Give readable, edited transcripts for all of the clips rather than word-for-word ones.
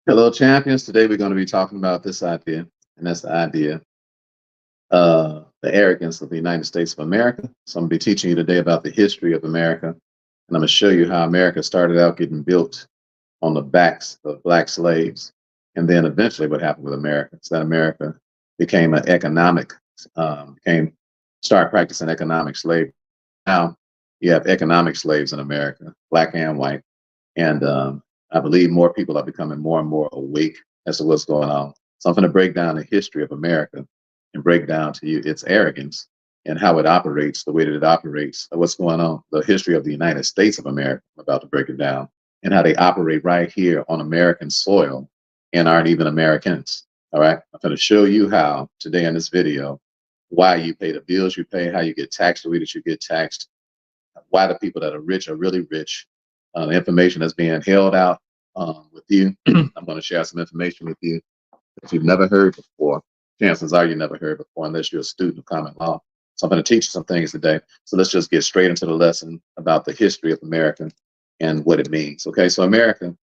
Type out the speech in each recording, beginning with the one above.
Hello, champions. Today we're going to be talking about this idea, and that's the idea, the arrogance of the United States of America. So I'm going to be teaching you today about the history of America, and I'm going to show you how America started out getting built on the backs of black slaves, and then eventually what happened with America is that America became an economic, became started practicing economic slavery. Now you have economic slaves in America, black and white. And I believe more people are becoming more and more awake as to what's going on. So I'm going to break down the history of America and break down to you its arrogance and how it operates, the way that it operates, what's going on, the history of the United States of America. I'm about to break it down and how they operate right here on American soil and aren't even Americans. All right. I'm going to show you how today in this video, why you pay the bills you pay, how you get taxed the way that you get taxed, why the people that are really rich, the information that's being held out with you. I'm going to share some information with you that you've never heard before. Chances are you never heard before, unless you're a student of common law. So I'm going to teach you some things today. So let's just get straight into the lesson about the history of America and what it means. Okay, so America, in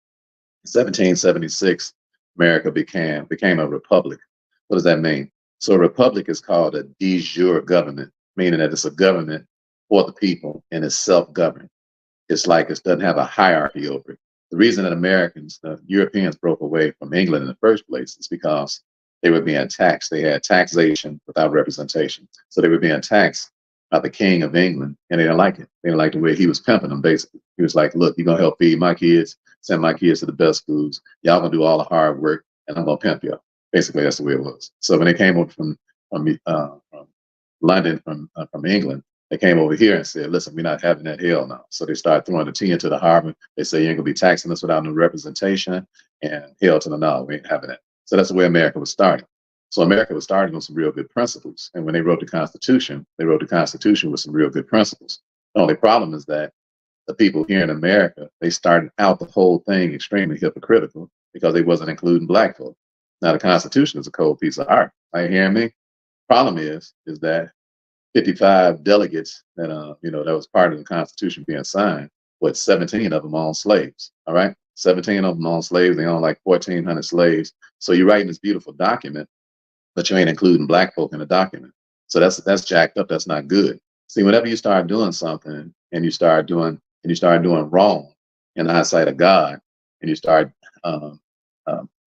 1776, America became a republic. What does that mean? So a republic is called a de jure government, meaning that it's a government for the people and it's self-governed. It's like it doesn't have a hierarchy over it. The reason that the Europeans broke away from England in the first place is because they were being taxed. They had taxation without representation. So they were being taxed by the King of England, and they didn't like it. They didn't like the way he was pimping them, basically. He was like, look, you're going to help feed my kids, send my kids to the best schools. Y'all going to do all the hard work, and I'm going to pimp you. Basically, that's the way it was. So when they came over from London, from England, they came over here and said, listen, we're not having that hell now. So they started throwing the tea into the harbor. They say, you ain't gonna be taxing us without no representation, and hell to the no, we ain't having that. So that's the way America was starting. So America was starting on some real good principles. And when they wrote the Constitution, they wrote the Constitution with some real good principles. The only problem is that the people here in America, they started out the whole thing extremely hypocritical because they wasn't including black folk. Now the Constitution is a cold piece of art. Are you hearing me? Problem is that 55 delegates that was part of the Constitution being signed, with 17 of them own slaves. All right, 17 of them own slaves. They own like 1,400 slaves. So you're writing this beautiful document, but you ain't including black folk in the document. So that's jacked up. That's not good. See, whenever you start doing something and you start doing wrong in the eyesight of God, and you start um,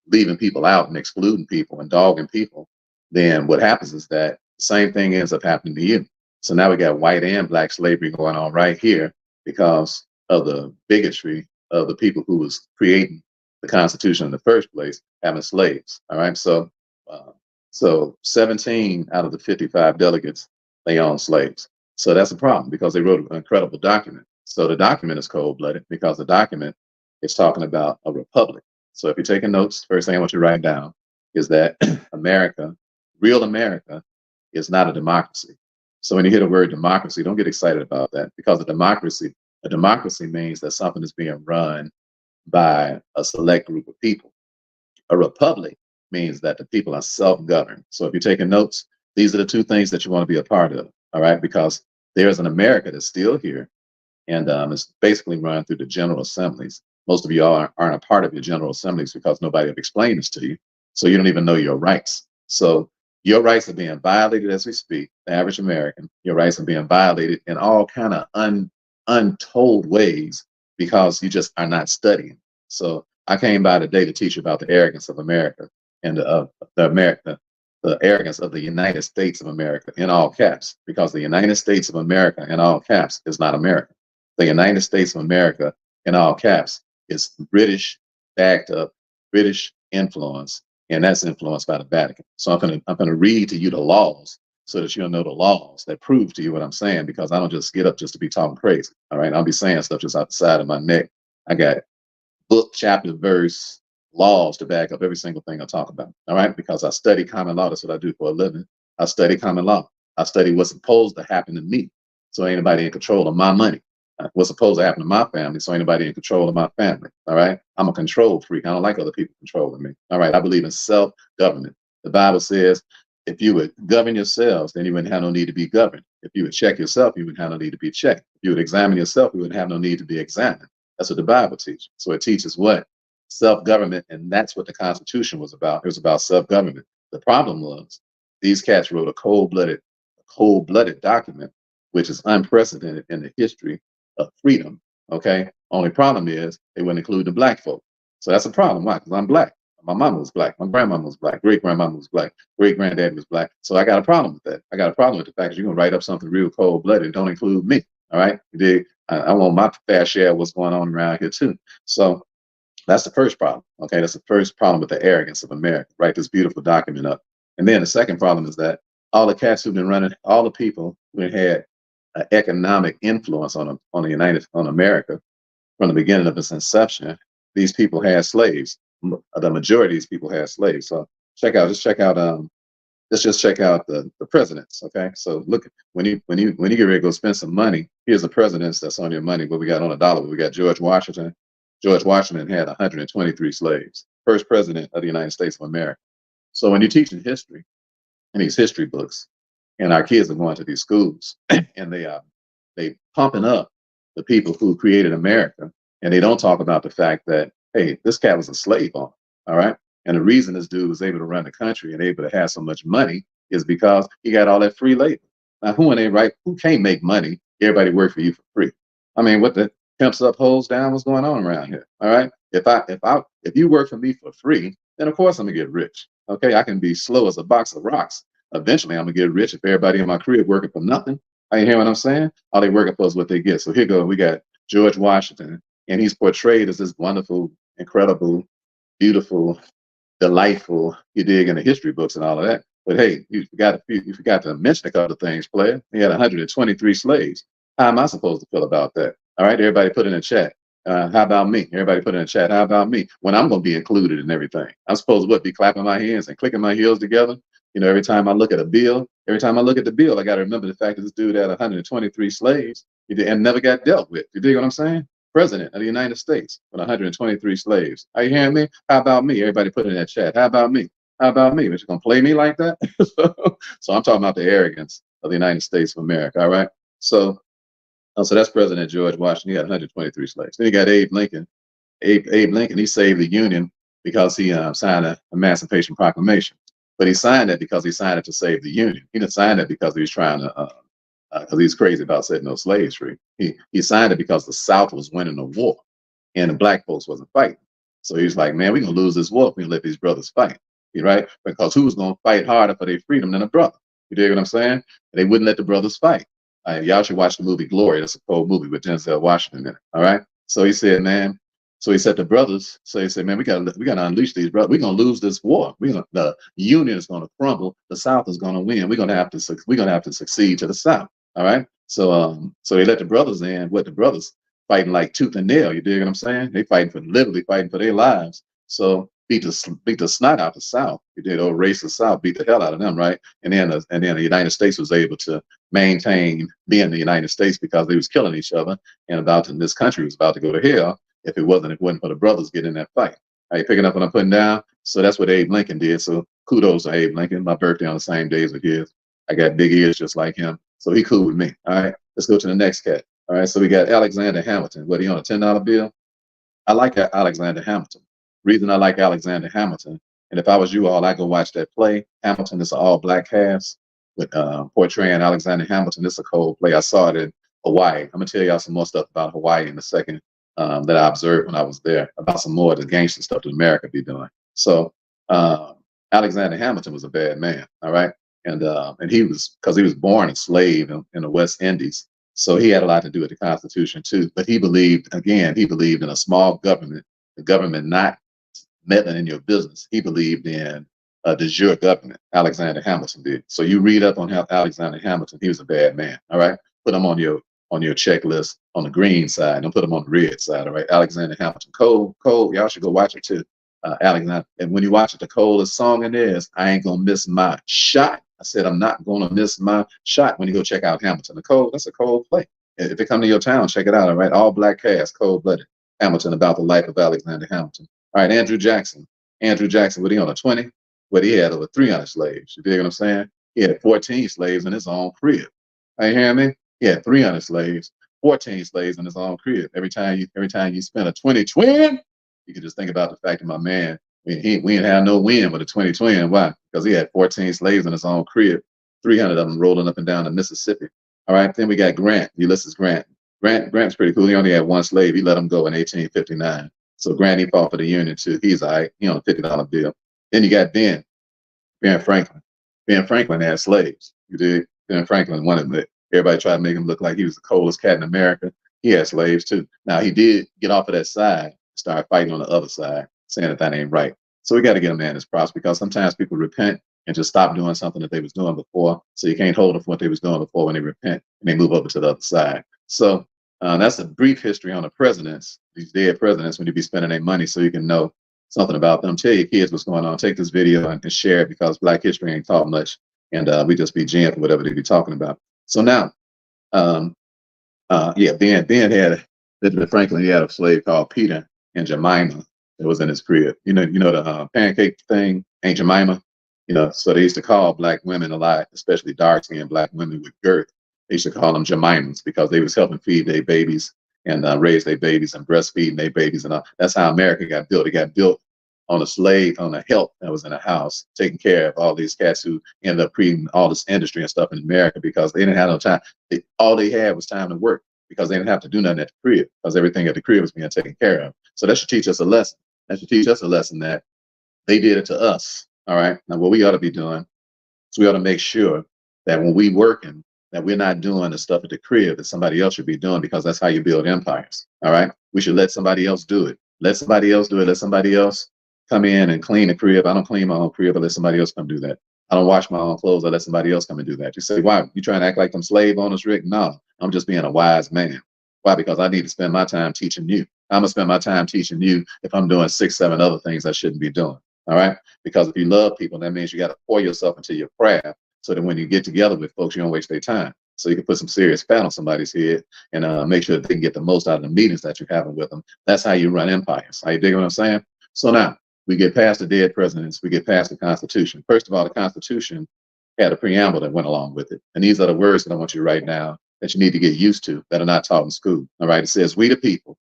leaving people out and excluding people and dogging people, then what happens is that the same thing ends up happening to you. So now we got white and black slavery going on right here because of the bigotry of the people who was creating the Constitution in the first place, having slaves. All right, uh, so 17 out of the 55 delegates, they own slaves. So that's a problem because they wrote an incredible document. So the document is cold-blooded because the document is talking about a republic. So if you're taking notes, first thing I want you to write down is that America, real America, is not a democracy. So when you hear the word democracy, don't get excited about that because a democracy means that something is being run by a select group of people. A republic means that the people are self-governed. So if you're taking notes, these are the two things that you want to be a part of. All right, because there's an America that's still here, and it's basically run through the general assemblies. Most of you all aren't a part of your general assemblies because nobody have explained this to you, so you don't even know your rights. So your rights are being violated as we speak. The average American, your rights are being violated in all kind of untold ways because you just are not studying. So I came by today to teach you about the arrogance of America and the arrogance of the United States of America in all caps, because the United States of America in all caps is not America. The United States of America in all caps is British backed up, British influence, and that's influenced by the Vatican. So I'm gonna read to you the laws so that you'll know the laws that prove to you what I'm saying, because I don't just get up just to be talking crazy. All right, I'll be saying stuff just out the side of my neck. I got book, chapter, verse, laws to back up every single thing I talk about. All right, because I study common law. That's what I do for a living. I study common law. I study what's supposed to happen to me, so ain't nobody in control of my money. What's supposed to happen to my family, so ain't nobody in control of my family. All right, I'm a control freak. I don't like other people controlling me. All right, I believe in self-government. The Bible says if you would govern yourselves, then you wouldn't have no need to be governed. If you would check yourself, you wouldn't have no need to be checked. If you would examine yourself, you wouldn't have no need to be examined. That's what the Bible teaches. So it teaches what? self-government, and that's what the Constitution was about. It was about self-government. The problem was these cats wrote a cold-blooded document, which is unprecedented in the history of freedom. Okay. Only problem is they wouldn't include the black folk. So that's a problem. Why? Because I'm black. My mama was black. My grandmama was black. Great grandmama was black. Great granddad was black. So I got a problem with that. I got a problem with the fact that you're gonna write up something real cold blooded. Don't include me. All right. You dig? I want my fair share of what's going on around here too. So that's the first problem. Okay, that's the first problem with the arrogance of America. Write this beautiful document up. And then the second problem is that all the cats who've been running, all the people who had economic influence on America from the beginning of its inception, these people had slaves. The majority of these people had slaves. So let's just check out the presidents. Okay, so look, when you get ready to go spend some money, here's the presidents that's on your money. What we got on a dollar? We got George Washington. George Washington had 123 slaves. First president of the United States of America. So when you're teaching history in these history books, and our kids are going to these schools, and they pumping up the people who created America, and they don't talk about the fact that, hey, this cat was a slave owner. All right. And the reason this dude was able to run the country and able to have so much money is because he got all that free labor. Now, who can't make money? Everybody work for you for free. I mean, what the pimps up, holes down, what's going on around here? All right. If you work for me for free, then of course I'm gonna get rich. Okay, I can be slow as a box of rocks. Eventually, I'm gonna get rich if everybody in my crib working for nothing. You hear what I'm saying? All they working for is what they get. So here go. We got George Washington, and he's portrayed as this wonderful, incredible, beautiful, delightful, you dig, in the history books and all of that. But hey, you forgot to mention a couple of things, player. He had 123 slaves. How am I supposed to feel about that? All right, everybody put in the chat. How about me? Everybody put in the chat. How about me? When I'm going to be included in everything, I'm supposed to be clapping my hands and clicking my heels together. You know, every time I look at a bill, I got to remember the fact that this dude had 123 slaves and never got dealt with. You dig what I'm saying? President of the United States with 123 slaves. Are you hearing me? How about me? Everybody put in that chat. How about me? How about me? But you gonna play me like that? So I'm talking about the arrogance of the United States of America. All right. So that's President George Washington. He had 123 slaves. Then you got Abe Lincoln. Abe Lincoln, he saved the Union because he signed an Emancipation Proclamation. But he signed that because he signed it to save the Union. He didn't sign it because he was trying to because he's crazy about setting those slaves free. He signed it because the South was winning the war and the black folks wasn't fighting. So he's like, man, we're gonna lose this war if we let these brothers fight. Right? Because who's gonna fight harder for their freedom than a brother? You dig what I'm saying? They wouldn't let the brothers fight. Y'all should watch the movie Glory. That's a cool movie with Denzel Washington in it. All right. So he said, man. So he said to brothers. So he said, man, we gotta unleash these brothers. We're gonna lose this war. The Union is gonna crumble. The South is gonna win. We're gonna have to succeed to the South. All right. So they let the brothers in. What the brothers fighting like tooth and nail. You dig what I'm saying? They literally fighting for their lives. So beat the snot out the South. You did. Old racist South beat the hell out of them, right? And then the United States was able to maintain being the United States because they was killing each other, and this country was about to go to hell if it wasn't for the brothers getting in that fight. Are you picking up what I'm putting down? So that's what Abe Lincoln did. So kudos to Abe Lincoln. My birthday on the same day as his. I got big ears just like him. So he cool with me. All right. Let's go to the next cat. All right. So we got Alexander Hamilton. What, he on a $10 bill? I like Alexander Hamilton. Reason I like Alexander Hamilton, and if I was you all, I'd go watch that play. Hamilton is an all-black cast with portraying Alexander Hamilton. It's a cold play. I saw it in Hawaii. I'm gonna tell y'all some more stuff about Hawaii in a second that I observed when I was there, about some more of the gangster stuff that America be doing. So Alexander Hamilton was a bad man, all right, and he was born a slave in the West Indies, so he had a lot to do with the Constitution too. But he believed in a small government, the government not meddling in your business. He believed in de jure government. Alexander Hamilton did. So you read up on how Alexander Hamilton, he was a bad man. All right, put him on your checklist on the green side. Don't put him on the red side. All right, Alexander Hamilton, cold. Y'all should go watch it too. Alexander, and when you watch it, the coldest song in there is "I Ain't Gonna Miss My Shot." I said I'm not gonna miss my shot. When you go check out Hamilton, that's a cold play. If they come to your town, check it out. All right, all black cast, cold blooded. Hamilton, about the life of Alexander Hamilton. All right, Andrew Jackson. What he on a 20? What he had over 300 slaves. You dig what I'm saying? He had 14 slaves in his own crib. Are you hearing me? He had 300 slaves, 14 slaves in his own crib. Every time you spend a 20 twin, You can just think about the fact that my man, we ain't had no win with a 2020. Why? Because he had 14 slaves in his own crib, 300 of them rolling up and down the Mississippi. All right. Then we got Grant, Ulysses Grant. Grant's pretty cool. He only had one slave. He let him go in 1859. So Grant, he fought for the Union too. He's all right. He on a $50 bill. Then you got Ben Franklin. Ben Franklin had slaves. You did. Ben Franklin wanted it. Everybody tried to make him look like he was the coldest cat in America. He had slaves too. Now he did get off of that side, start fighting on the other side, saying that ain't right. So we got to get a man his props, because sometimes people repent and just stop doing something that they was doing before. So you can't hold them for what they was doing before when they repent and they move over to the other side. So that's a brief history on the presidents, these dead presidents, when you be spending their money, so you can know something about them. Tell your kids what's going on. Take this video and share it, because Black history ain't taught much, and we just be jammed for whatever they be talking about. So now, Ben had Benjamin Franklin. He had a slave called Peter and Jemima that was in his crib. You know the pancake thing, Aunt Jemima. So they used to call Black women a lot, especially dark-skinned Black women with girth. They used to call them Jemimas, because they was helping feed their babies and raise their babies and breastfeeding their babies and all. That's how America got built. It got built on a help that was in a house, taking care of all these cats who ended up creating all this industry and stuff in America, because they didn't have no time. All they had was time to work, because they didn't have to do nothing at the crib, because everything at the crib was being taken care of. So that should teach us a lesson. That should teach us a lesson that they did it to us. All right. Now, what we ought to be doing is we ought to make sure that when we working, that we're not doing the stuff at the crib that somebody else should be doing, because that's how you build empires. All right. We should let somebody else do it. Let somebody else do it. Let somebody else come in and clean the crib. I don't clean my own crib, but let somebody else come do that. I don't wash my own clothes. I let somebody else come and do that. You say, why? You trying to act like them slave owners, Rick? No, I'm just being a wise man. Why? Because I need to spend my time teaching you. I'm gonna spend my time teaching you if I'm doing 6, 7 other things I shouldn't be doing. All right. Because if you love people, that means you got to pour yourself into your craft, so that when you get together with folks, you don't waste their time. So you can put some serious fat on somebody's head and make sure that they can get the most out of the meetings that you're having with them. That's how you run empires. Are you digging what I'm saying? So now we get past the dead presidents. We get past the Constitution. First of all, the Constitution had a preamble that went along with it. And these are the words that I want you to write down that you need to get used to, that are not taught in school. All right. It says, we the people,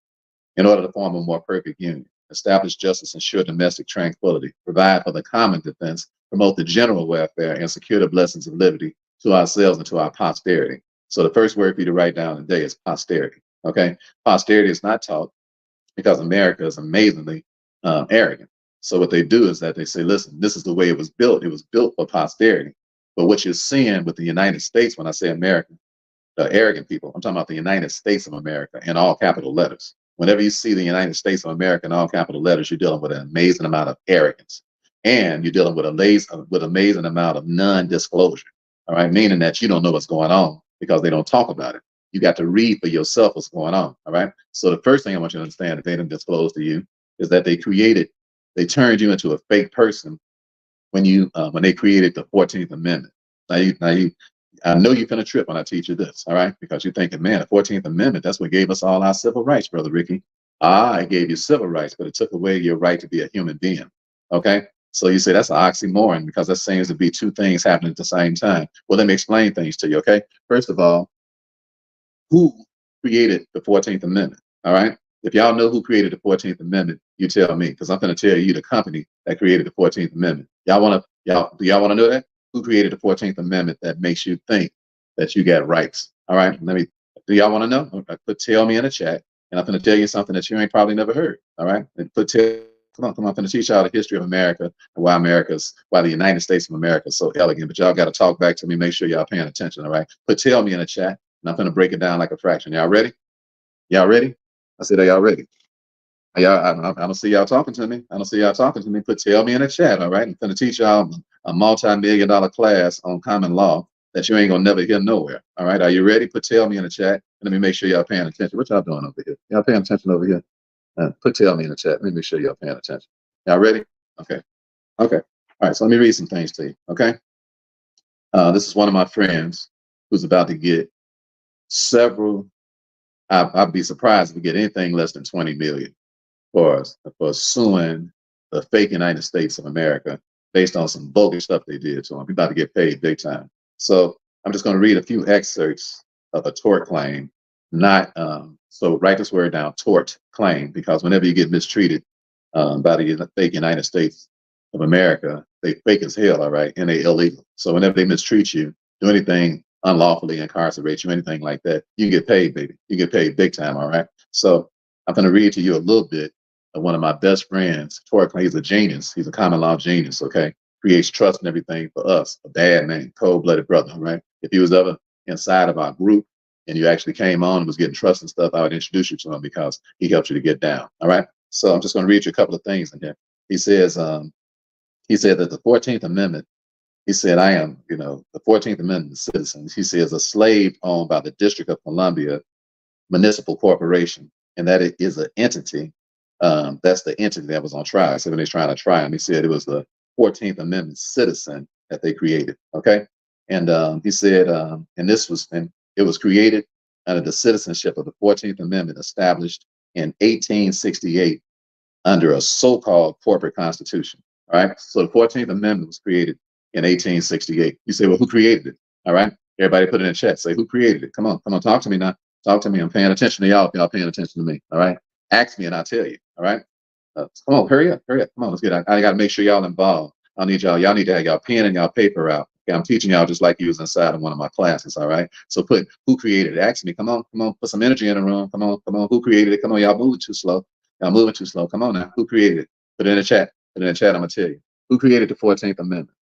in order to form a more perfect union, establish justice, ensure domestic tranquility, provide for the common defense, promote the general welfare, and secure the blessings of liberty to ourselves and to our posterity. So the first word for you to write down today is posterity. Okay. Posterity is not taught, because America is amazingly arrogant. So what they do is that they say, listen, this is the way it was built. It was built for posterity. But what you're seeing with the United States, when I say America, the arrogant people, I'm talking about the United States of America in all capital letters. Whenever you see the United States of America in all capital letters, you're dealing with an amazing amount of arrogance, and you're dealing with amazing amount of non-disclosure. All right, meaning that you don't know what's going on because they don't talk about it. You got to read for yourself what's going on. All right. So the first thing I want you to understand that they didn't disclose to you is that they turned you into a fake person when they created the 14th Amendment. I know you're gonna trip when I teach you this, all right? Because you're thinking, man, the 14th Amendment, that's what gave us all our civil rights, Brother Ricky. It gave you civil rights, but it took away your right to be a human being. Okay? So you say that's an oxymoron, because that seems to be two things happening at the same time. Well, let me explain things to you, okay? First of all, who created the 14th Amendment? All right. If y'all know who created the 14th Amendment, you tell me, because I'm going to tell you the company that created the 14th Amendment. Do y'all want to know that? Who created the 14th Amendment that makes you think that you got rights? All right. Do y'all want to know? Okay, tell me in the chat, and I'm going to tell you something that you ain't probably never heard. All right. And come on. I'm going to teach y'all the history of America and why the United States of America is so elegant. But y'all got to talk back to me. Make sure y'all paying attention. All right. Tell me in the chat, and I'm going to break it down like a fraction. Y'all ready? Y'all ready? I said, are y'all ready? I don't see y'all talking to me. I don't see y'all talking to me. Tell me in the chat, all right? I'm going to teach y'all a multi-million-dollar class on common law that you ain't going to never hear nowhere, all right? Are you ready? Tell me in the chat. And let me make sure y'all paying attention. What y'all doing over here? Y'all paying attention over here? Tell me in the chat. Let me make sure y'all paying attention. Y'all ready? Okay. Okay. All right, so let me read some things to you, okay? This is one of my friends who's about to get several. I'd be surprised if we get anything less than 20 million for suing the fake United States of America based on some bogus stuff they did to him. He's about to get paid big time. So I'm just going to read a few excerpts of a tort claim. So write this word down, tort claim, because whenever you get mistreated, by the fake United States of America. They fake as hell, all right, and they illegal. So whenever they mistreat you, do anything unlawfully incarcerate you, anything like that, you get paid, baby. You get paid big time, all right? So I'm going to read to you a little bit of one of my best friends, Torque. He's a genius. He's a common law genius, okay? Creates trust and everything for us, a bad man, cold-blooded brother, all right? If he was ever inside of our group and you actually came on and was getting trust and stuff, I would introduce you to him because he helped you to get down, all right? So I'm just going to read you a couple of things in here. He says, he said that the 14th Amendment, he said, I am, the 14th Amendment citizens. He says a slave owned by the District of Columbia Municipal Corporation, and that it is an entity. That's the entity that was on trial. So when they're trying to try him, he said it was the 14th Amendment citizen that they created. Okay. And he said, and it was created under the citizenship of the 14th Amendment established in 1868 under a so-called corporate constitution. All right. So the 14th Amendment was created in 1868. You say, well, who created it? All right. Everybody put it in chat. Say, who created it? Come on, talk to me now. Talk to me. I'm paying attention to y'all if y'all paying attention to me. All right. Ask me and I'll tell you. All right. Come on, hurry up. Come on, let's get it. I got to make sure y'all involved. I need y'all. Y'all need to have y'all pen and y'all paper out. Okay, I'm teaching y'all just like you was inside of one of my classes. All right. So put who created it. Ask me. Come on. Put some energy in the room. Come on. Who created it? Come on. Y'all moving too slow. Y'all moving too slow. Come on now. Who created it? Put it in the chat. Put it in the chat. I'm gonna tell you who created the 14th Amendment.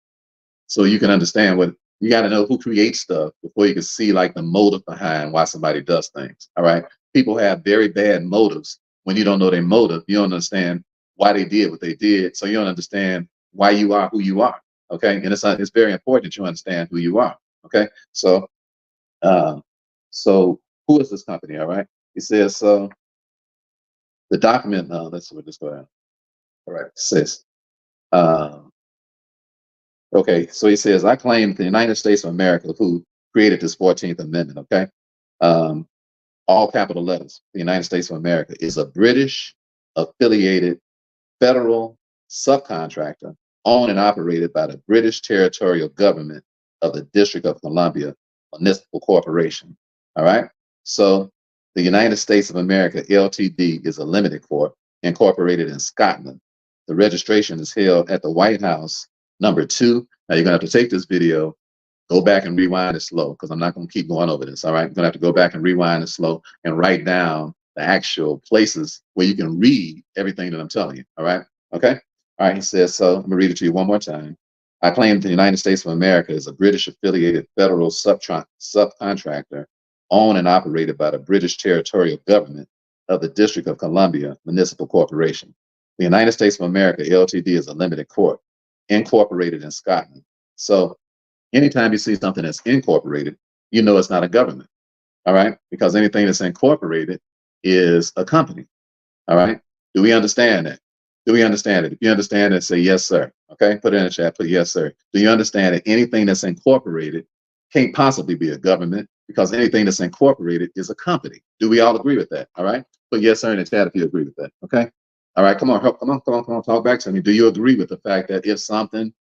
So you can understand what you got to know who creates stuff before you can see like the motive behind why somebody does things. All right. People have very bad motives. When you don't know their motive, you don't understand why they did what they did. So you don't understand why you are who you are. Okay. And it's very important that you understand who you are. Okay. So, so who is this company? All right. He says, so the document, let's see what this go down. All right. It says, okay, so he says, I claim the United States of America, who created this 14th Amendment, okay? All capital letters, the United States of America is a British affiliated federal subcontractor owned and operated by the British territorial government of the District of Columbia Municipal Corporation, all right? So the United States of America, LTD, is a limited corp incorporated in Scotland. The registration is held at the White House, number 2. Now you're gonna have to take this video, go back and rewind it slow, because I'm not gonna keep going over this. All right, you're gonna have to go back and rewind it slow and write down the actual places where you can read everything that I'm telling you. All right, okay. All right, he says, so I'm gonna read it to you one more time. I claim the United States of America is a British affiliated federal subcontractor owned and operated by the British territorial government of the District of Columbia Municipal Corporation. The United States of America, LTD, is a limited corp incorporated in Scotland. So anytime you see something that's incorporated, you know it's not a government, all right? Because anything that's incorporated is a company, all right? Do we understand that? Do we understand it? If you understand it, say yes, sir, okay? Put it in the chat, put yes, sir. Do you understand that anything that's incorporated can't possibly be a government, because anything that's incorporated is a company? Do we all agree with that, all right? Put yes, sir in the chat if you agree with that, okay? All right, come on, talk back to me. Do you agree with the fact that if something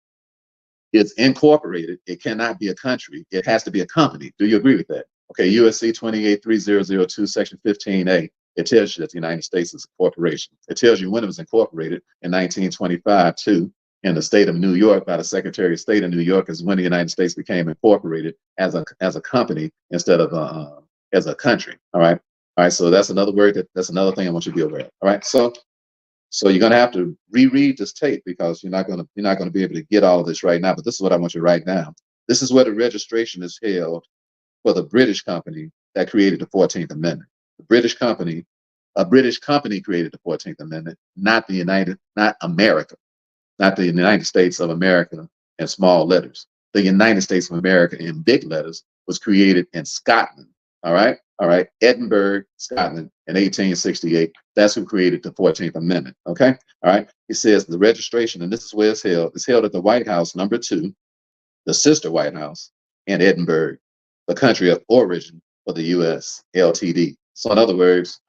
is incorporated, it cannot be a country, it has to be a company? Do you agree with that? Okay, USC 283002, section 15A, it tells you that the United States is a corporation. It tells you when it was incorporated in 1925 too, in the state of New York by the Secretary of State of New York, is when the United States became incorporated as a company instead of as a country. All right. All right. So that's another word that's another thing I want you to be aware of. All right. So you're going to have to reread this tape, because you're not going to be able to get all of this right now. But this is what I want you to write down. This is where the registration is held for the British company that created the 14th Amendment. The British company, a British company created the 14th Amendment, not America, not the United States of America in small letters. The United States of America in big letters was created in Scotland. All right. All right. Edinburgh, Scotland in 1868. That's who created the 14th Amendment. Okay. All right. It says the registration, and this is where it's held. It's held at the White House, number 2, the sister White House in Edinburgh, the country of origin for the U.S. LTD. So in other words,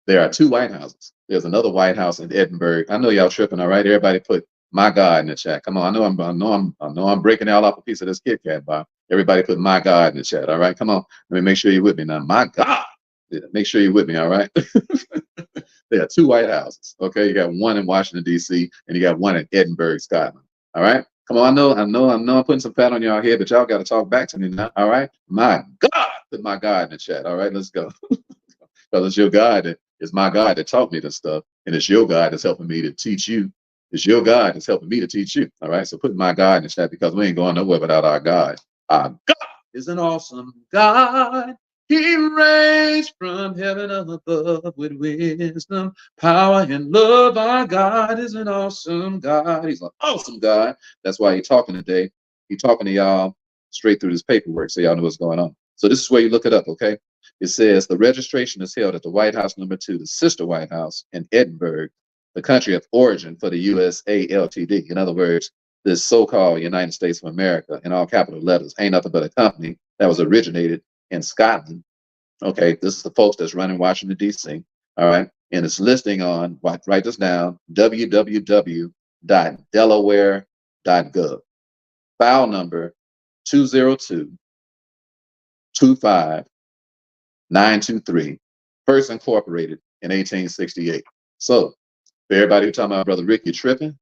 there are 2 White Houses. There's another White House in Edinburgh. I know y'all tripping. All right. Everybody put my God in the chat. Come on. I know I'm breaking y'all off a piece of this Kit Kat bar. Everybody put my God in the chat. All right. Come on. Let me make sure you're with me now. My God. Yeah, make sure you're with me. All right. There are two White Houses. Okay, you got one in Washington D.C. and you got one in Edinburgh, Scotland. All right, come on. I'm putting some fat on y'all head, but y'all got to talk back to me now. All right, my God, put my God in the chat. All right, let's go. Because it's your God that is my God that taught me this stuff, and it's your God that's helping me to teach you. It's your God that's helping me to teach you. All right, so put my God in the chat because we ain't going nowhere without our God. Our God is an awesome God. He reigns from heaven above with wisdom, power, and love. Our God is an awesome God. He's an awesome God. That's why he's talking today. He's talking to y'all straight through this paperwork so y'all know what's going on. So this is where you look it up, okay? It says the registration is held at the White House #2, the sister White House in Edinburgh, the country of origin for the USA Ltd. In other words, this so-called United States of America in all capital letters ain't nothing but a company that was originated in Scotland. Okay, this is the folks that's running Washington, D.C. All right, and it's listing on, write this down, www.delaware.gov. File number 202-25-923, first incorporated in 1868. So, for everybody who talking about Brother Rick, you tripping?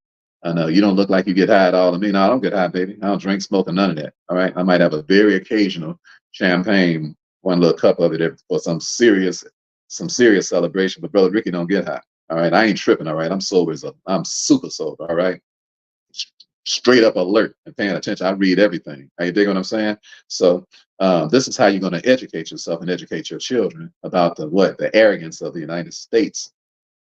I know you don't look like you get high at all. I mean, I don't get high, baby. I don't drink, smoke, or none of that. All right. I might have a very occasional champagne, one little cup of it for some serious celebration. But Brother Ricky don't get high. All right. I ain't tripping. All right. I'm sober. I'm super sober. All right. Straight up alert and paying attention. I read everything. Are you dig what I'm saying? So this is how you're going to educate yourself and educate your children about the arrogance of the United States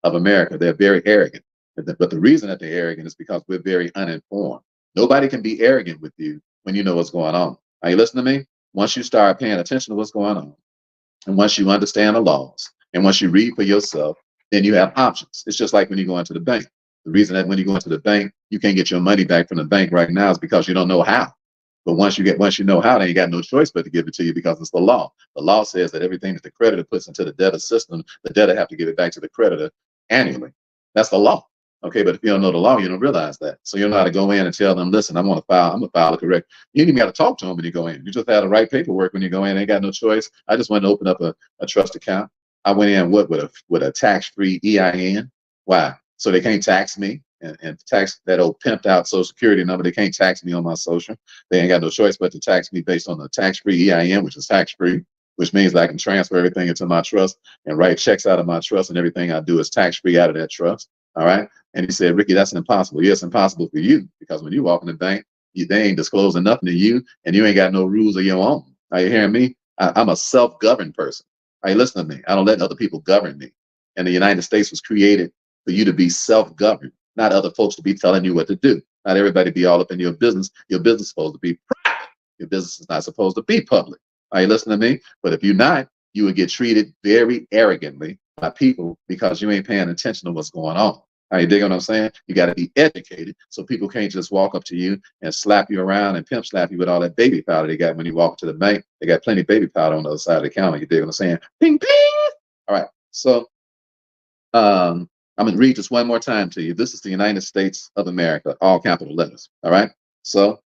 of America. They're very arrogant. But the reason that they're arrogant is because we're very uninformed. Nobody can be arrogant with you when you know what's going on. Are you listening to me? Once you start paying attention to what's going on, and once you understand the laws, and once you read for yourself, then you have options. It's just like when you go into the bank. The reason that when you go into the bank, you can't get your money back from the bank right now is because you don't know how. But once you know how, then you got no choice but to give it to you because it's the law. The law says that everything that the creditor puts into the debtor system, the debtor have to give it back to the creditor annually. That's the law. Okay, but if you don't know the law, you don't realize that. So you don't know how to go in and tell them, listen, I'm gonna file a correct. You ain't even got to talk to them when you go in. You just had to write paperwork when you go in. Ain't got no choice. I just went to open up a trust account. I went in with a tax-free EIN. Why? So they can't tax me and tax that old pimped out Social Security number. They can't tax me on my social. They ain't got no choice but to tax me based on the tax-free EIN, which is tax-free, which means that I can transfer everything into my trust and write checks out of my trust, and everything I do is tax-free out of that trust. All right. And he said, Ricky, that's impossible. Yes, impossible for you, because when you walk in the bank, they ain't disclosing nothing to you, and you ain't got no rules of your own. Are you hearing me? I'm a self-governed person. Are you listening to me? I don't let other people govern me. And the United States was created for you to be self-governed, not other folks to be telling you what to do. Not everybody be all up in your business. Your business is supposed to be private. Your business is not supposed to be public. Are you listening to me? But if you're not, you would get treated very arrogantly by people because you ain't paying attention to what's going on. Are you digging what I'm saying? You got to be educated so people can't just walk up to you and slap you around and pimp slap you with all that baby powder they got when you walk to the bank. They got plenty of baby powder on the other side of the counter. You dig what I'm saying? Ping, ping. All right. So I'm going to read this one more time to you. This is the United States of America, all capital letters. All right. So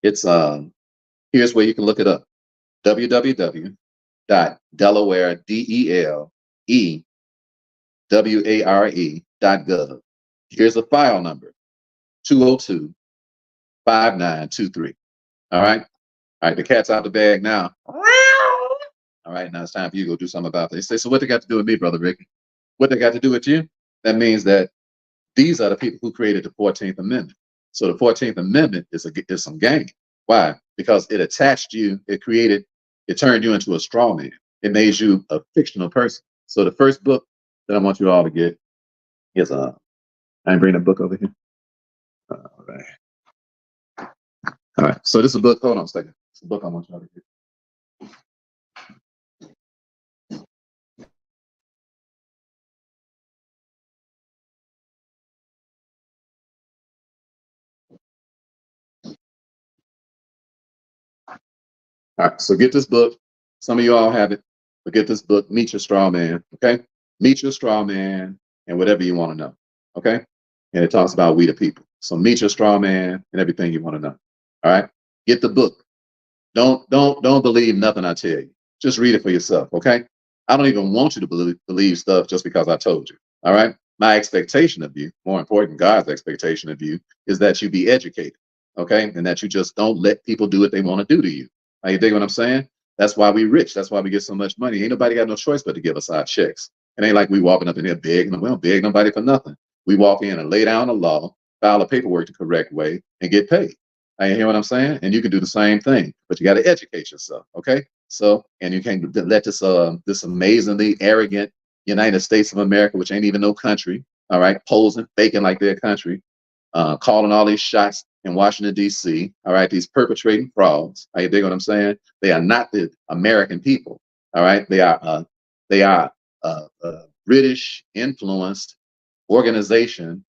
it's here's where you can look it up. www.delaware.gov. Here's a file number, 202-5923. All right. All right. The cat's out the bag now. All right. Now it's time for you to go do something about this. They say, so what they got to do with me, Brother Ricky? What they got to do with you? That means that these are the people who created the 14th Amendment. So the 14th Amendment is some game. Why? Because it attached you, it turned you into a straw man. It made you a fictional person. So the first book that I want you all to get is I ain't bring the book over here. All right. All right. So this is a book. Hold on a second. It's a book I want you all to get. All right. So get this book. Some of you all have it, but get this book, Meet Your Straw Man. Okay. Meet your straw man and whatever you want to know. Okay. And it talks about we the people. So meet your straw man and everything you want to know. All right. Get the book. Don't believe nothing I tell you. Just read it for yourself. Okay. I don't even want you to believe stuff just because I told you. All right. My expectation of you, more important, God's expectation of you, is that you be educated. Okay. And that you just don't let people do what they want to do to you. Are you dig what I'm saying? That's why we rich. That's why we get so much money. Ain't nobody got no choice but to give us our checks. It ain't like we walking up in here begging. We don't beg nobody for nothing. We walk in and lay down the law, file the paperwork the correct way, and get paid. You hear what I'm saying? And you can do the same thing, but you got to educate yourself. Okay. So, and you can't let this amazingly arrogant United States of America, which ain't even no country, all right, posing, faking like their country, calling all these shots in Washington D.C. All right, these perpetrating frauds. You dig what I'm saying? They are not the American people. All right, they are British influenced organization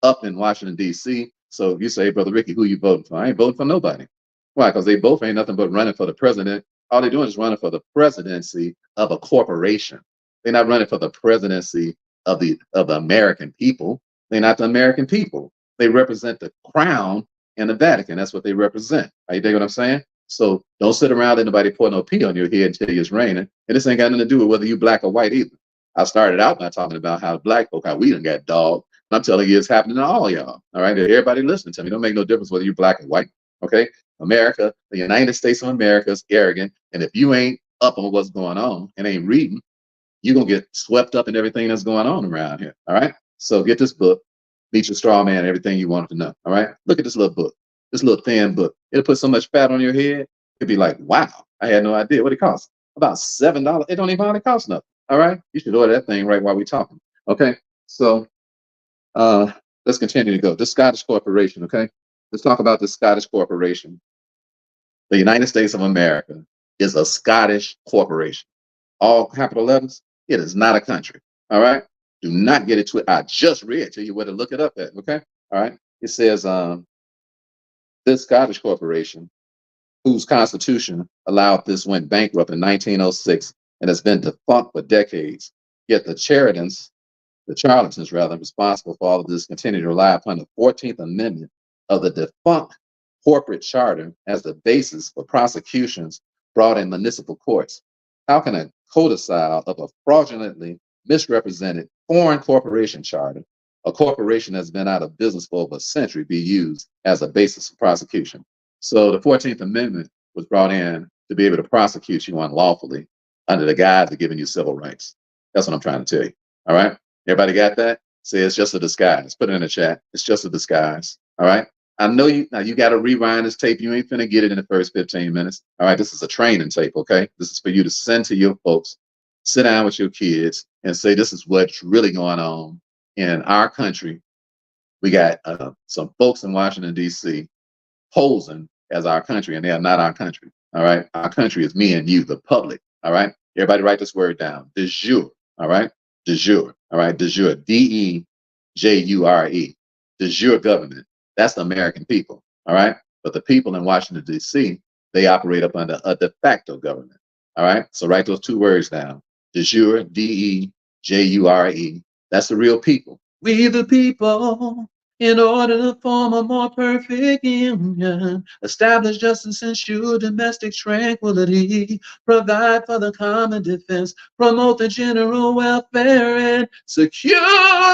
up in Washington D.C. So if you say, Brother Ricky, who you voting for? I ain't voting for nobody. Why? Because they both ain't nothing but running for the president. All they're doing is running for the presidency of a corporation. They're not running for the presidency of the American people. They're not the American people. They represent the crown and the Vatican. That's what they represent. Are you dig what I'm saying? So don't sit around anybody pour no pee on your head until it's raining. And this ain't got nothing to do with whether you black or white either. I started out by talking about how black folk, how we done got dogged. I'm telling you, it's happening to all y'all. All right, everybody listening to me. Don't make no difference whether you're black or white. Okay, America, the United States of America is arrogant, and if you ain't up on what's going on and ain't reading, you're gonna get swept up in everything that's going on around here. All right. So get this book, Meet Your Straw Man, everything you wanted to know. All right. Look at this little book, this little thin book. It'll put so much fat on your head. It'd be like, wow, I had no idea what it costs. About $7. It don't even hardly cost nothing. All right. You should order that thing right while we're talking. Okay. So let's continue to go. This Scottish corporation. Okay. Let's talk about this Scottish corporation. The United States of America is a Scottish corporation. All capital letters. It is not a country. All right. Do not get it twisted. I just read to you where to look it up at. Okay. All right. It says this Scottish corporation, whose constitution allowed this, went bankrupt in 1906 and has been defunct for decades. Yet the charlatans rather, responsible for all of this continue to rely upon the 14th Amendment of the defunct corporate charter as the basis for prosecutions brought in municipal courts. How can a codicil of a fraudulently misrepresented foreign corporation charter, a corporation that's been out of business for over a century, be used as a basis for prosecution? So the 14th Amendment was brought in to be able to prosecute you unlawfully under the guise of giving you civil rights. That's what I'm trying to tell you. All right. Everybody got that? Say it's just a disguise. Put it in the chat. It's just a disguise. All right. I know you now. You got to rewind this tape. You ain't finna get it in the first 15 minutes. All right. This is a training tape. Okay. This is for you to send to your folks. Sit down with your kids and say, this is what's really going on in our country. We got some folks in Washington, D.C. posing as our country, and they are not our country. All right. Our country is me and you, the public. All right. Everybody write this word down. De jure. All right. De jure. All right. De jure. DEJURE. De jure government. That's the American people. All right. But the people in Washington, D.C., they operate up under a de facto government. All right. So write those two words down. De jure. DEJURE. That's the real people. We the people. In order to form a more perfect union, establish justice, ensure domestic tranquility, provide for the common defense, promote the general welfare, and secure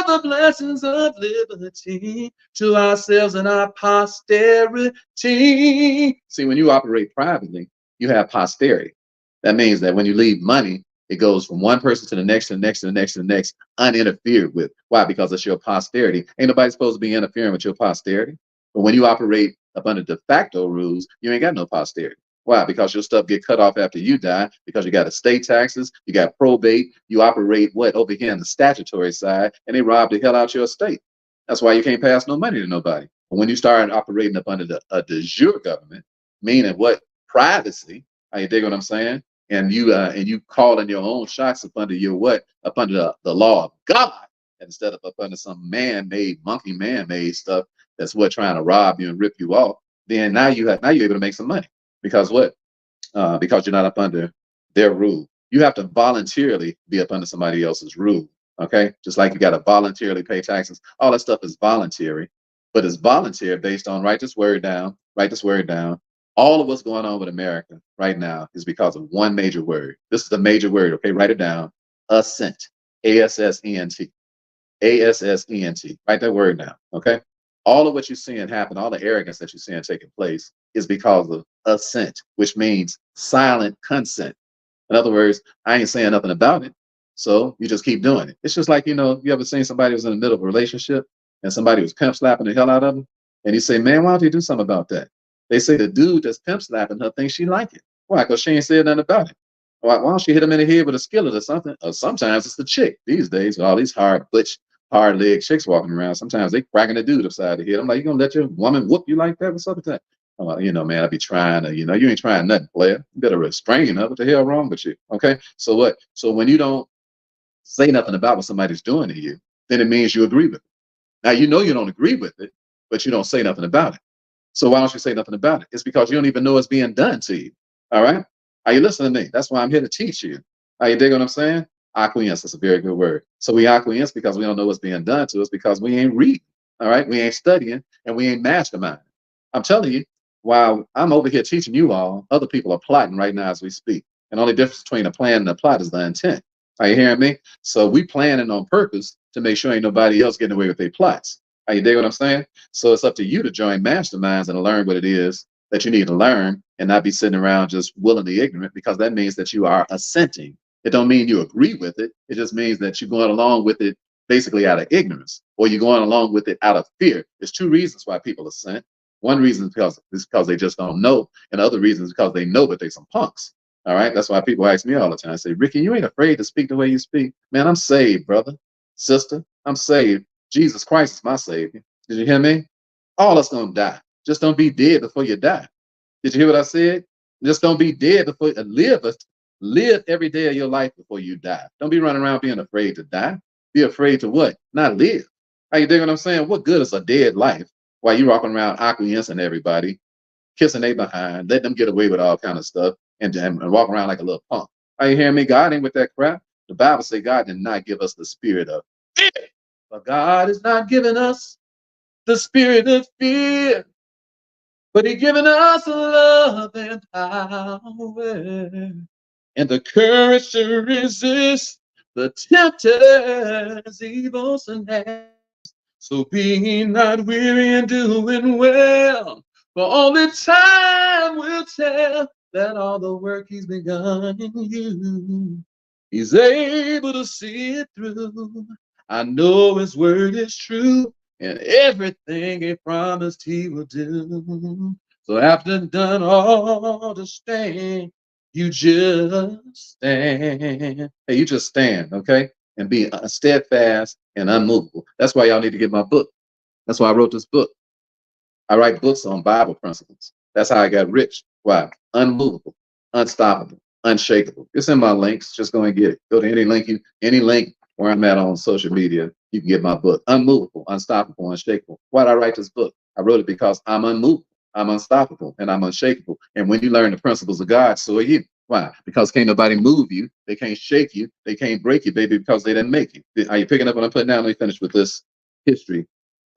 the blessings of liberty to ourselves and our posterity. See, when you operate privately, you have posterity. That means that when you leave money, it goes from one person to the next, to the next, to the next, to the next, uninterfered with. Why? Because it's your posterity. Ain't nobody supposed to be interfering with your posterity. But when you operate up under de facto rules, you ain't got no posterity. Why? Because your stuff get cut off after you die, because you got estate taxes, you got probate, you operate what over here on the statutory side, and they rob the hell out your estate. That's why you can't pass no money to nobody. But when you start operating up under a de jure government, meaning what? Privacy. You dig what I'm saying? And you calling your own shots up under your what? Up under the law of God, instead of up under some man-made, monkey man-made stuff that's what trying to rob you and rip you off. Then now you're able to make some money. Because what? Because you're not up under their rule. You have to voluntarily be up under somebody else's rule. Okay. Just like you got to voluntarily pay taxes. All that stuff is voluntary, but it's voluntary based on, write this word down, All of what's going on with America right now is because of one major word. This is a major word, okay? Write it down. Assent. Assent. Assent. Write that word down, okay? All of what you're seeing happen, all the arrogance that you're seeing taking place is because of assent, which means silent consent. In other words, I ain't saying nothing about it. So you just keep doing it. It's just like, you ever seen somebody who's in the middle of a relationship and somebody was pimp slapping the hell out of them? And you say, man, why don't you do something about that? They say the dude that's pimp slapping her thinks she like it. Why? Because she ain't said nothing about it. Why don't she hit him in the head with a skillet or something? Or sometimes it's the chick these days, with all these hard leg chicks walking around. Sometimes they cracking the dude upside the head. I'm like, you gonna let your woman whoop you like that? What's up with that? I'm like, man, I be trying to, you ain't trying nothing, player. You better restrain her. What the hell wrong with you? Okay. So what? So when you don't say nothing about what somebody's doing to you, then it means you agree with it. Now you know you don't agree with it, but you don't say nothing about it. So why don't you say nothing about it? It's because you don't even know it's being done to you. All right? Are you listening to me? That's why I'm here to teach you. Are you dig what I'm saying? Acquiesce is a very good word. So we acquiesce because we don't know what's being done to us because we ain't reading. All right? We ain't studying and we ain't masterminding. I'm telling you, while I'm over here teaching you all, other people are plotting right now as we speak. And the only difference between a plan and a plot is the intent. Are you hearing me? So we planning on purpose to make sure ain't nobody else getting away with their plots. Are you dig what I'm saying? So it's up to you to join masterminds and learn what it is that you need to learn and not be sitting around just willingly ignorant, because that means that you are assenting. It don't mean you agree with it. It just means that you're going along with it basically out of ignorance, or you're going along with it out of fear. There's two reasons why people assent. One reason is because they just don't know, and the other reason is because they know, but they some punks. All right. That's why people ask me all the time, say, Ricky, you ain't afraid to speak the way you speak. Man, I'm saved, brother, sister. I'm saved. Jesus Christ is my savior. Did you hear me? All us gonna die. Just don't be dead before you die. Did you hear what I said? Just don't be dead before you live every day of your life before you die. Don't be running around being afraid to die. Be afraid to what? Not live. How you dig what I'm saying? What good is a dead life while you walking around acquiescing everybody, kissing they behind, letting them get away with all kind of stuff, and walk around like a little punk? Are you hearing me? God ain't with that crap. The Bible say God did not give us the spirit of fear, but God is not giving us the spirit of fear, but He given us love and power and the courage to resist the tempter's evil snare. So be not weary in doing well, for only time will tell that all the work He's begun in you, He's able to see it through. I know His word is true, and everything He promised He will do. So after done all to stand, you just stand. Hey, you just stand, okay? And be steadfast and unmovable. That's why y'all need to get my book. That's why I wrote this book. I write books on Bible principles. That's how I got rich. Why? Unmovable, unstoppable, unshakable. It's in my links. Just go and get it. Go to any link where I'm at on social media. You can get my book. Unmovable, unstoppable, unshakable. Why did I write this book? I wrote it because I'm unmovable, I'm unstoppable, and I'm unshakable. And when you learn the principles of God, so are you. Why? Because can't nobody move you. They can't shake you. They can't break you, baby, because they didn't make you. Are you picking up what I'm putting down? Let me finish with this history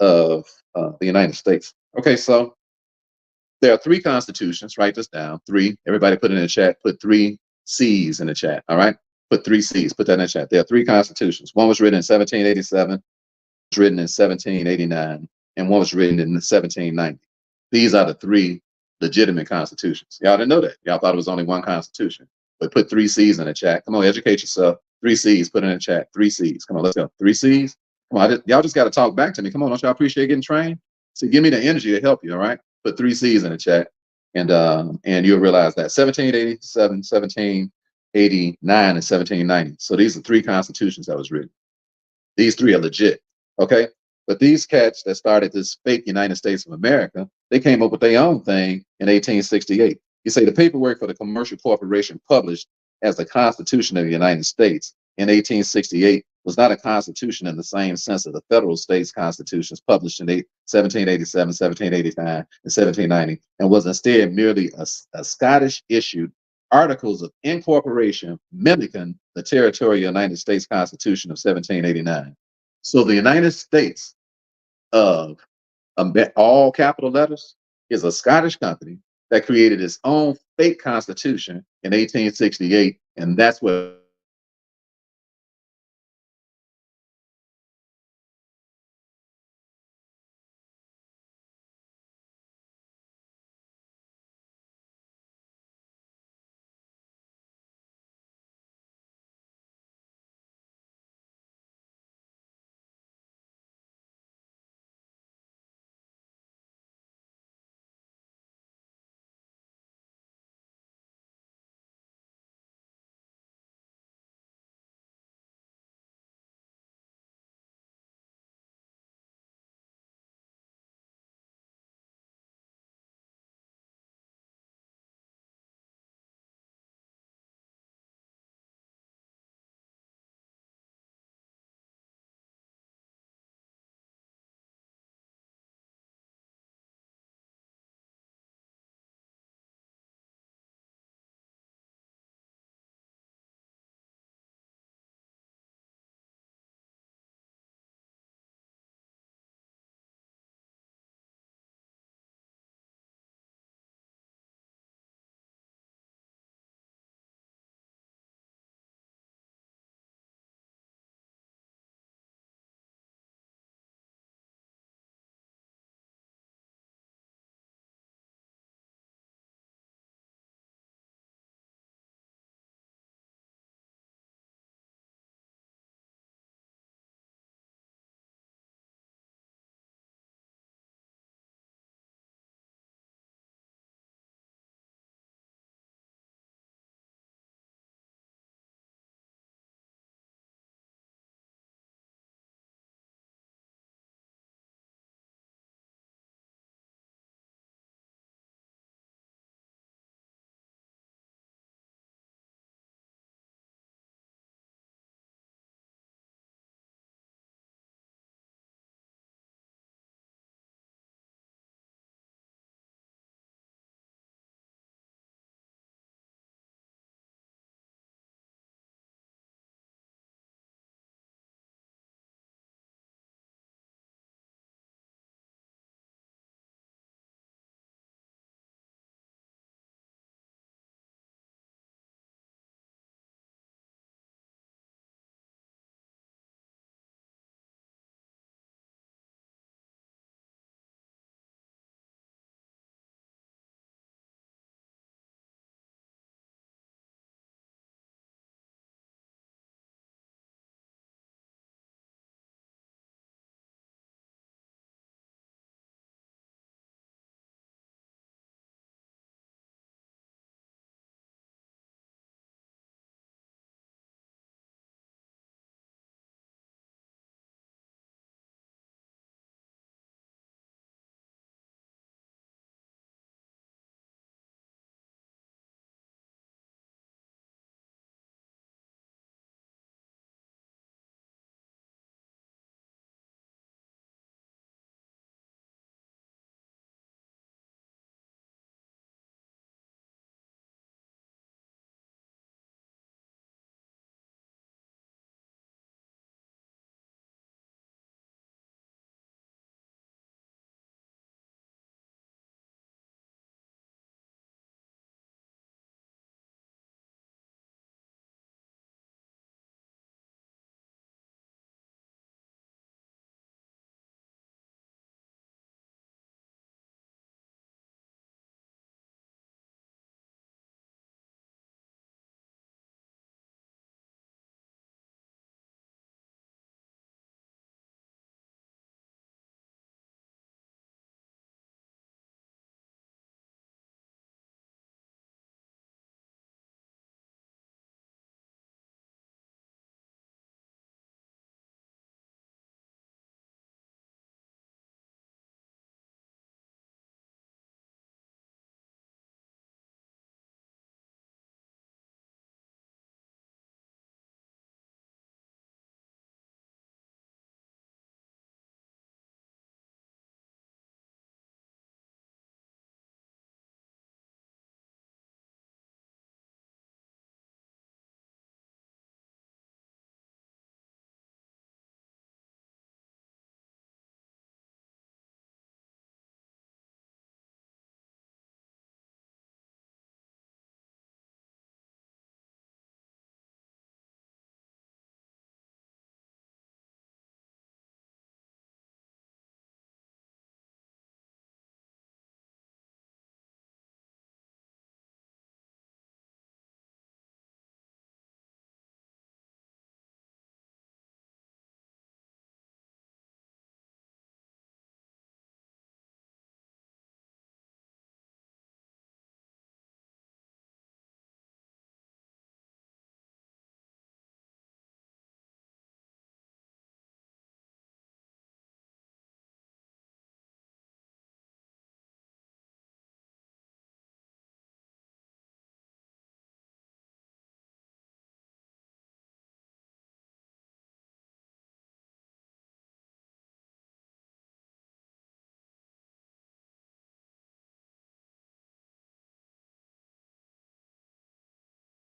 of the United States. Okay, so there are three constitutions. Write this down. Three. Everybody put it in the chat. Put three C's in the chat. All right. Put three C's. Put that in the chat. There are three constitutions. One was written in 1787, was written in 1789, and one was written in 1790. These are the three legitimate constitutions. Y'all didn't know that. Y'all thought it was only one constitution. But put three C's in the chat. Come on, educate yourself. Three C's. Put it in the chat. Three C's. Come on, let's go. Three C's. Come on, y'all just got to talk back to me. Come on, don't y'all appreciate getting trained? So give me the energy to help you. All right. Put three C's in the chat, and you'll realize that 1787, 1789, and 1790. So these are three constitutions that was written. These three are legit. Okay. But these cats that started this fake United States of America, they came up with their own thing in 1868. You say the paperwork for the commercial corporation published as the Constitution of the United States in 1868 was not a constitution in the same sense of the federal states constitutions published in 1787, 1789, and 1790, and was instead merely a Scottish issued articles of incorporation mimicking the territorial United States Constitution of 1789. So the United States of all capital letters is a Scottish company that created its own fake constitution in 1868, and that's what